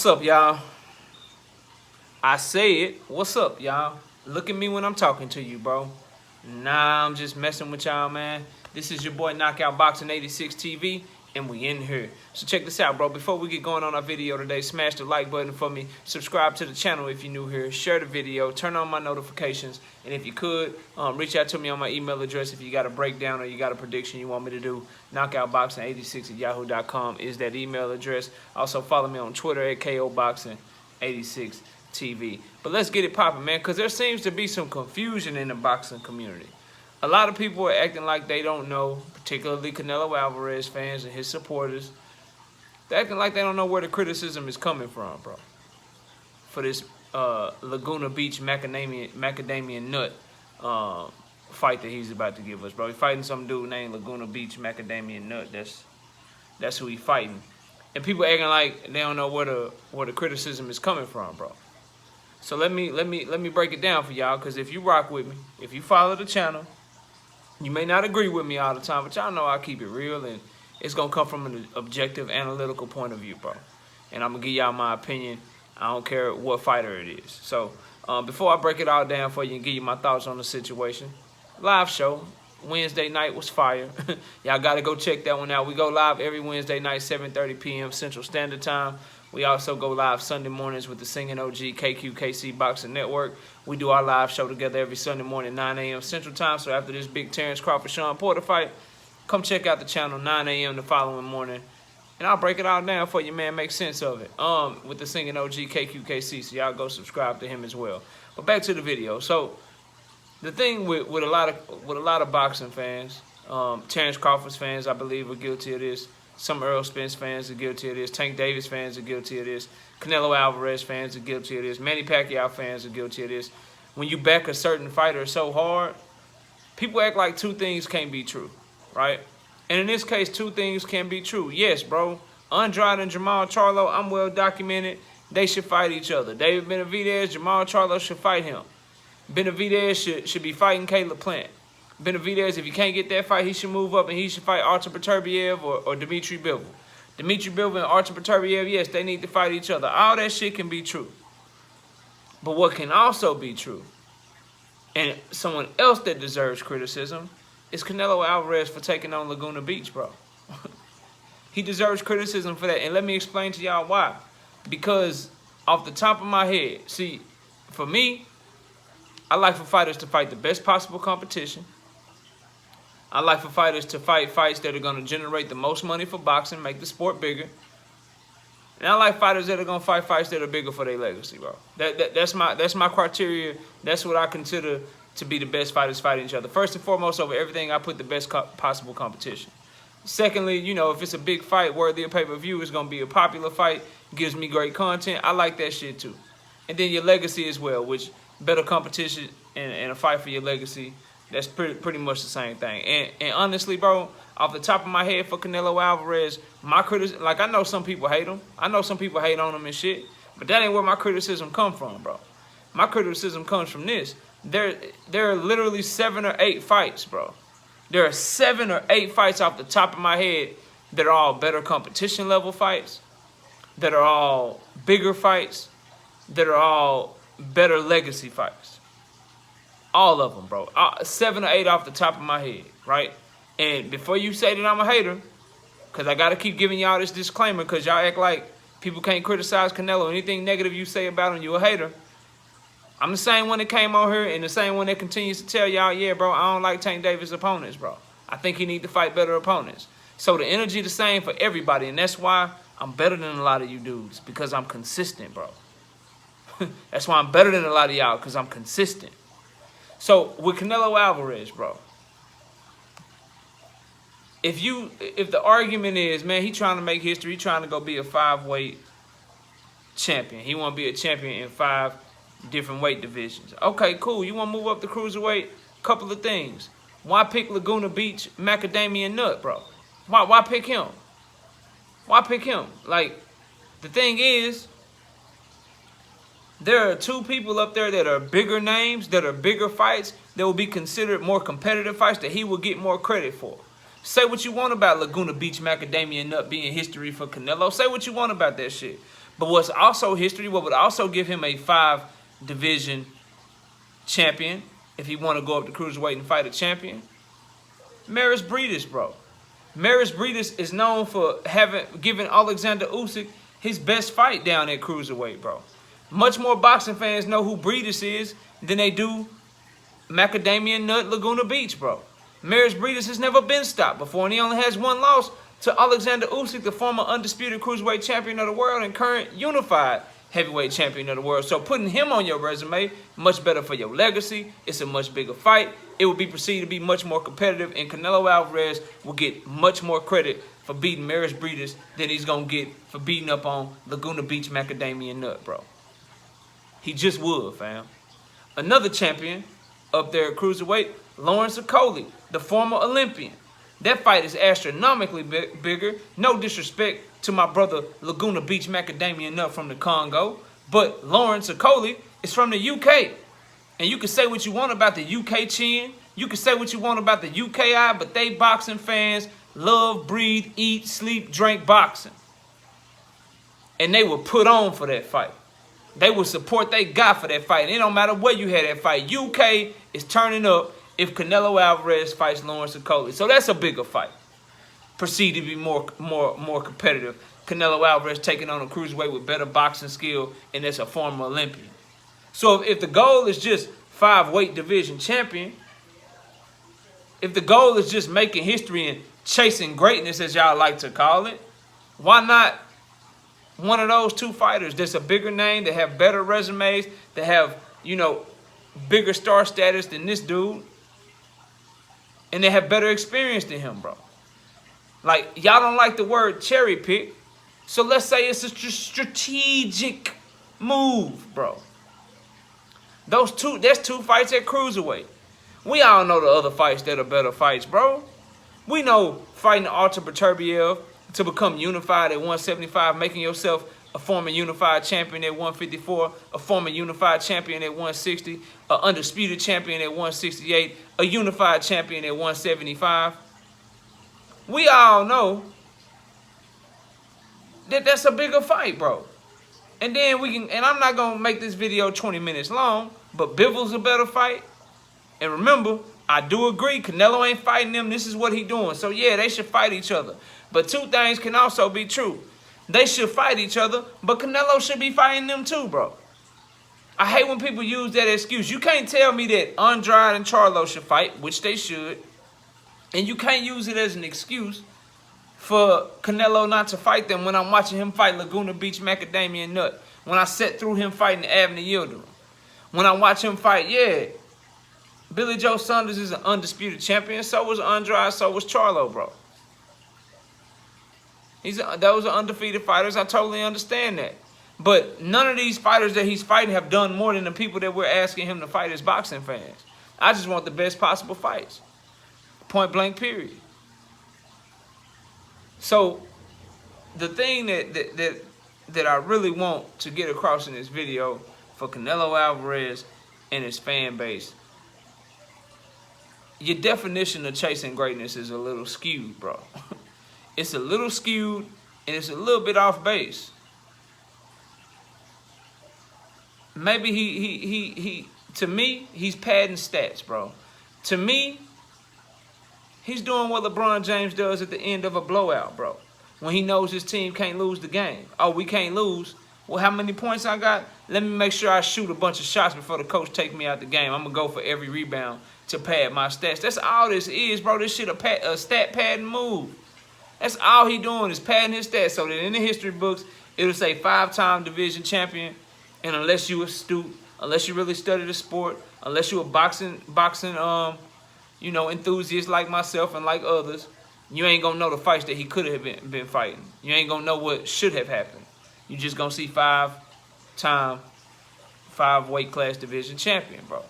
up, y'all? I said, what's up, y'all? Look at me when I'm talking to you, bro. Nah, I'm just messing with y'all, man. This is your boy Knockout Boxing 86 TV, and we in here. So check this out, bro. Before we get going on our video today, smash the like button for me. Subscribe to the channel if you're new here. Share the video. Turn on my notifications. And if you could, reach out to me on my email address if you got a breakdown or you got a prediction you want me to do. knockoutboxing86@yahoo.com is that email address. Also, follow me on Twitter at KOBoxing86TV. But let's get it popping, man, because there seems to be some confusion in the boxing community. A lot of people are acting like they don't know, particularly Canelo Alvarez fans and his supporters. They're acting like they don't know where the criticism is coming from, bro. For this Laguna Beach Macadamian nut fight that he's about to give us, bro. He's fighting some dude named Laguna Beach Macadamian nut. That's who he's fighting. And people acting like they don't know where the criticism is coming from, bro. So let me break it down for y'all, because if you rock with me, if you follow the channel, you may not agree with me all the time, but y'all know I keep it real, and it's going to come from an objective, analytical point of view, bro. And I'm going to give y'all my opinion. I don't care what fighter it is. So before I break it all down for you and give you my thoughts on the situation, live show, Wednesday night was fire. Y'all got to go check that one out. We go live every Wednesday night, 7:30 p.m. Central Standard Time. We also go live Sunday mornings with the Singing OG KQKC Boxing Network. We do our live show together every Sunday morning, 9 a.m. Central Time. So after this big Terrence Crawford-Sean Porter fight, come check out the channel, 9 a.m. the following morning. And I'll break it all down for you, man. Make sense of it. With the Singing OG KQKC. So y'all go subscribe to him as well. But back to the video. So the thing with a lot of boxing fans, Terrence Crawford's fans, I believe, are guilty of this. Some Earl Spence fans are guilty of this. Tank Davis fans are guilty of this. Canelo Alvarez fans are guilty of this. Manny Pacquiao fans are guilty of this. When you back a certain fighter so hard, people act like two things can't be true, right? And in this case, two things can be true. Yes, bro. Andrade and Jamal Charlo, I'm well documented. They should fight each other. David Benavidez, Jamal Charlo should fight him. Benavidez should be fighting Caleb Plant. Benavidez, if he can't get that fight, he should move up and he should fight Artur Beterbiev or Dmitry Bivol. Dmitry Bivol and Artur Beterbiev, yes, they need to fight each other. All that shit can be true. But what can also be true, and someone else that deserves criticism, is Canelo Alvarez for taking on Laguna Beach, bro. He deserves criticism for that. And let me explain to y'all why. Because off the top of my head, see, for me, I like for fighters to fight the best possible competition. I like for fighters to fight fights that are going to generate the most money for boxing, make the sport bigger. And I like fighters that are going to fight fights that are bigger for their legacy, bro. That's my criteria. That's what I consider to be the best fighters fighting each other. First and foremost, over everything, I put the best possible competition. Secondly, you know, if it's a big fight worthy of pay-per-view, it's going to be a popular fight, gives me great content. I like that shit too. And then your legacy as well, which better competition and a fight for your legacy, that's pretty much the same thing. And honestly, bro, off the top of my head for Canelo Alvarez, my criticism, like, I know some people hate him. I know some people hate on him and shit, but that ain't where my criticism come from, bro. My criticism comes from this. There are literally 7 or 8 fights, bro. There are 7 or 8 fights off the top of my head that are all better competition level fights, that are all bigger fights, that are all better legacy fights. All of them, bro. 7 or 8 off the top of my head, right? And before you say that I'm a hater, because I got to keep giving y'all this disclaimer, because y'all act like people can't criticize Canelo. Anything negative you say about him, you a hater. I'm the same one that came on here and the same one that continues to tell y'all, yeah, bro, I don't like Tank Davis' opponents, bro. I think he need to fight better opponents. So the energy the same for everybody, and that's why I'm better than a lot of you dudes, because I'm consistent, bro. That's why I'm better than a lot of y'all, because I'm consistent. So with Canelo Alvarez, bro, if the argument is, man, he trying to make history, he trying to go be a 5-weight champion. He want to be a champion in 5 different weight divisions. Okay, cool. You want to move up the cruiserweight? Couple of things. Why pick Laguna Beach Macadamian Nut, bro? Why pick him? Why pick him? Like, the thing is, there are 2 people up there that are bigger names, that are bigger fights, that will be considered more competitive fights that he will get more credit for. Say what you want about Laguna Beach Macadamian Nut being history for Canelo. Say what you want about that shit. But what's also history, what would also give him a 5-division champion, if he want to go up to cruiserweight and fight a champion, Maris Breedis, bro. Maris Breedis is known for giving Alexander Usyk his best fight down at cruiserweight, bro. Much more boxing fans know who Breedis is than they do Macadamian Nut Laguna Beach, bro. Maris Breedis has never been stopped before, and he only has one loss to Alexander Usyk, the former undisputed cruiserweight champion of the world and current unified heavyweight champion of the world. So putting him on your resume, much better for your legacy. It's a much bigger fight. It will be perceived to be much more competitive, and Canelo Alvarez will get much more credit for beating Maris Breedis than he's going to get for beating up on Laguna Beach Macadamian Nut, bro. He just would, fam. Another champion up there at cruiserweight, Lawrence Okolie, the former Olympian. That fight is astronomically bigger. No disrespect to my brother Laguna Beach Macadamian Nut from the Congo, but Lawrence Okolie is from the UK. And you can say what you want about the UK chin. You can say what you want about the UKI, but they boxing fans love, breathe, eat, sleep, drink boxing. And they will put on for that fight. They will support they got for that fight. And it don't matter where you had that fight. UK is turning up if Canelo Alvarez fights Lawrence Okolie. So that's a bigger fight. Perceived to be more competitive. Canelo Alvarez taking on a cruiserweight with better boxing skill, and it's a former Olympian. So if the goal is just 5-weight division champion, if the goal is just making history and chasing greatness, as y'all like to call it, why not one of those two fighters that's a bigger name, that have better resumes, that have, you know, bigger star status than this dude, and they have better experience than him, bro? Like, y'all don't like the word cherry pick, so let's say it's a strategic move, bro. That's two fights at cruiserweight. We all know the other fights that are better fights, bro. We know fighting Artur Beterbiev to become unified at 175, making yourself a former unified champion at 154, a former unified champion at 160, an undisputed champion at 168, a unified champion at 175. We all know that that's a bigger fight, bro. And then we can, and I'm not going to make this video 20 minutes long, but Bivol's a better fight. And remember, I do agree, Canelo ain't fighting them. This is what he doing. So yeah, they should fight each other. But two things can also be true. They should fight each other, but Canelo should be fighting them too, bro. I hate when people use that excuse. You can't tell me that Andrade and Charlo should fight, which they should. And you can't use it as an excuse for Canelo not to fight them when I'm watching him fight Laguna Beach Macadamian Nut. When I sat through him fighting Abner Yildirim. When I watch him fight, yeah, Billy Joe Saunders is an undisputed champion. So was Andrade, so was Charlo, bro. Those are undefeated fighters. I totally understand that. But none of these fighters that he's fighting have done more than the people that we're asking him to fight as boxing fans. I just want the best possible fights. Point blank, period. So the thing that I really want to get across in this video for Canelo Alvarez and his fan base, your definition of chasing greatness is a little skewed, bro. It's a little skewed, and it's a little bit off base. Maybe he to me, he's padding stats, bro. To me, he's doing what LeBron James does at the end of a blowout, bro. When he knows his team can't lose the game. Oh, we can't lose. Well, how many points I got? Let me make sure I shoot a bunch of shots before the coach take me out the game. I'm going to go for every rebound to pad my stats. That's all this is, bro. This shit a stat padding move. That's all he doing is padding his stats so that in the history books, it'll say 5-time division champion. And unless you astute, unless you really study the sport, unless you're a boxing, you know, enthusiast like myself and like others, you ain't going to know the fights that he could have been fighting. You ain't going to know what should have happened. You just going to see 5-time, 5-weight class division champion, bro.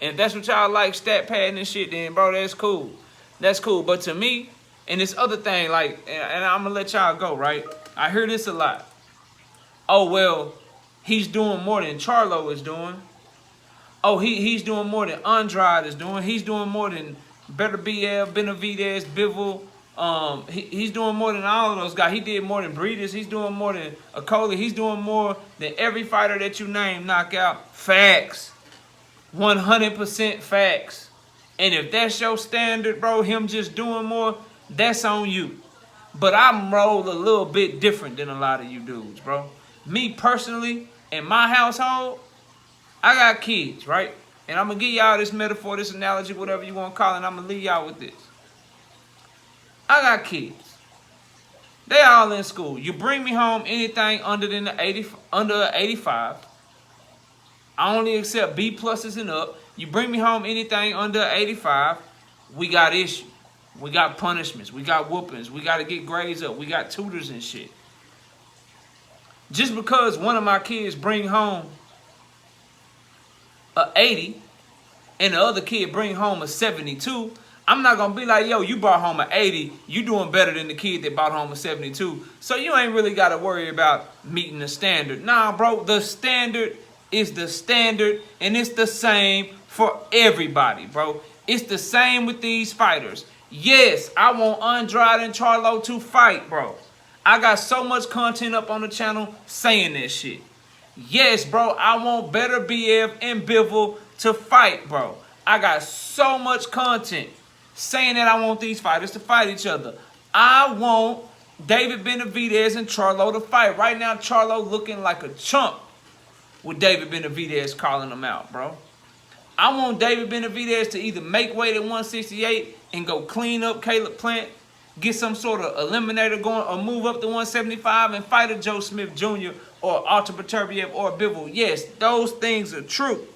And if that's what y'all like, stat padding and shit, then, bro, that's cool. That's cool. But to me, and this other thing, like, and I'm going to let y'all go, right? I hear this a lot. Oh, well, he's doing more than Charlo is doing. Oh, he's doing more than Andrade is doing. He's doing more than Beterbiev, Benavidez, Bivol, He's doing more than all of those guys. He did more than Breeders. He's doing more than Okolie. He's doing more than every fighter that you name. Knockout. Facts. 100% facts. And if that's your standard, bro, him just doing more, that's on you. But I'm rolled a little bit different than a lot of you dudes, bro. Me personally, in my household, I got kids, right? And I'm going to give y'all this metaphor, this analogy, whatever you want to call it, and I'm going to leave y'all with this. I got kids. They all in school. You bring me home anything under 85. I only accept B pluses and up. You bring me home anything under 85, we got issues. We got punishments. We got whoopings. We got to get grades up. We got tutors and shit. Just because one of my kids bring home a 80 and the other kid bring home a 72, I'm not going to be like, yo, you brought home an 80. You doing better than the kid that brought home a 72. So you ain't really got to worry about meeting the standard. Nah, bro, the standard is the standard, and it's the same for everybody, bro. It's the same with these fighters. Yes, I want Andrade and Charlo to fight, bro. I got so much content up on the channel saying that shit. Yes, bro, I want Better BF and Bivol to fight, bro. I got so much content saying that I want these fighters to fight each other. I want David Benavidez and Charlo to fight. Right now, Charlo looking like a chump with David Benavidez calling him out, bro. I want David Benavidez to either make weight at 168 and go clean up Caleb Plant, get some sort of eliminator going, or move up to 175 and fight a Joe Smith Jr. or Artur Beterbiev or Bivol. Yes, those things are true.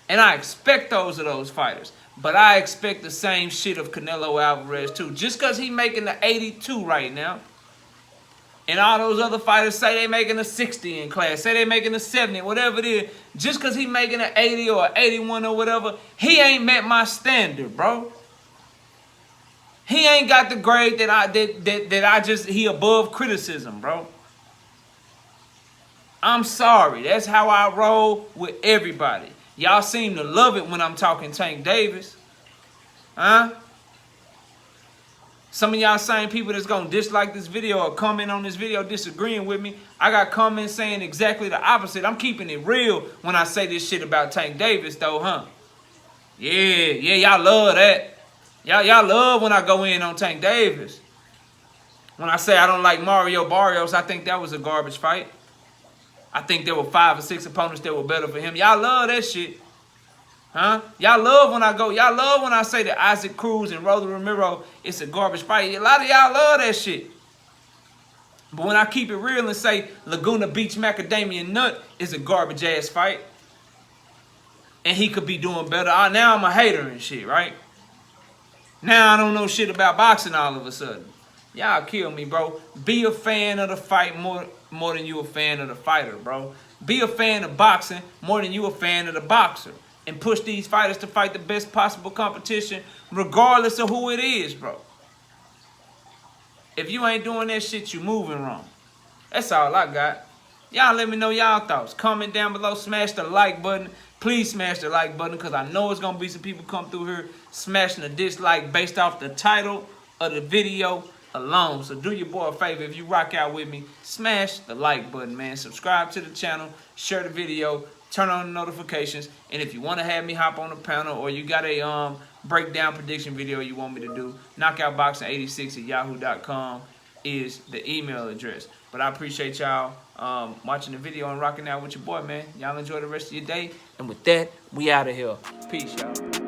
And I expect those of those fighters. But I expect the same shit of Canelo Alvarez too. Just because he making the 82 right now, and all those other fighters say they making a 60 in class, say they making a 70, whatever it is, just because he making an 80 or 81 or whatever, he ain't met my standard, bro. He ain't got the grade that he above criticism, bro. I'm sorry. That's how I roll with everybody. Y'all seem to love it when I'm talking Tank Davis. Huh? Some of y'all same people that's going to dislike this video or comment on this video disagreeing with me, I got comments saying exactly the opposite. I'm keeping it real when I say this shit about Tank Davis, though, huh? Yeah, y'all love that. Y'all love when I go in on Tank Davis. When I say I don't like Mario Barrios, I think that was a garbage fight. I think there were 5 or 6 opponents that were better for him. Y'all love that shit. Huh? Y'all love when I say that Isaac Cruz and Rolly Romero, it's a garbage fight. A lot of y'all love that shit. But when I keep it real and say Laguna Beach Macadamian Nut is a garbage ass fight, and he could be doing better, now I'm a hater and shit, right? Now I don't know shit about boxing all of a sudden. Y'all kill me, bro. Be a fan of the fight more than you a fan of the fighter, bro. Be a fan of boxing more than you a fan of the boxer. And push these fighters to fight the best possible competition, regardless of who it is, bro. If you ain't doing that shit, you moving wrong. That's all I got. Y'all let me know y'all thoughts. Comment down below. Smash the like button. Please smash the like button, because I know it's going to be some people come through here smashing a dislike based off the title of the video alone. So do your boy a favor. If you rock out with me, smash the like button, man. Subscribe to the channel. Share the video. Turn on the notifications. And if you want to have me hop on the panel, or you got a breakdown prediction video you want me to do, knockoutboxing86@yahoo.com is the email address. But I appreciate y'all watching the video and rocking out with your boy, man. Y'all enjoy the rest of your day. And with that, we out of here. Peace, y'all.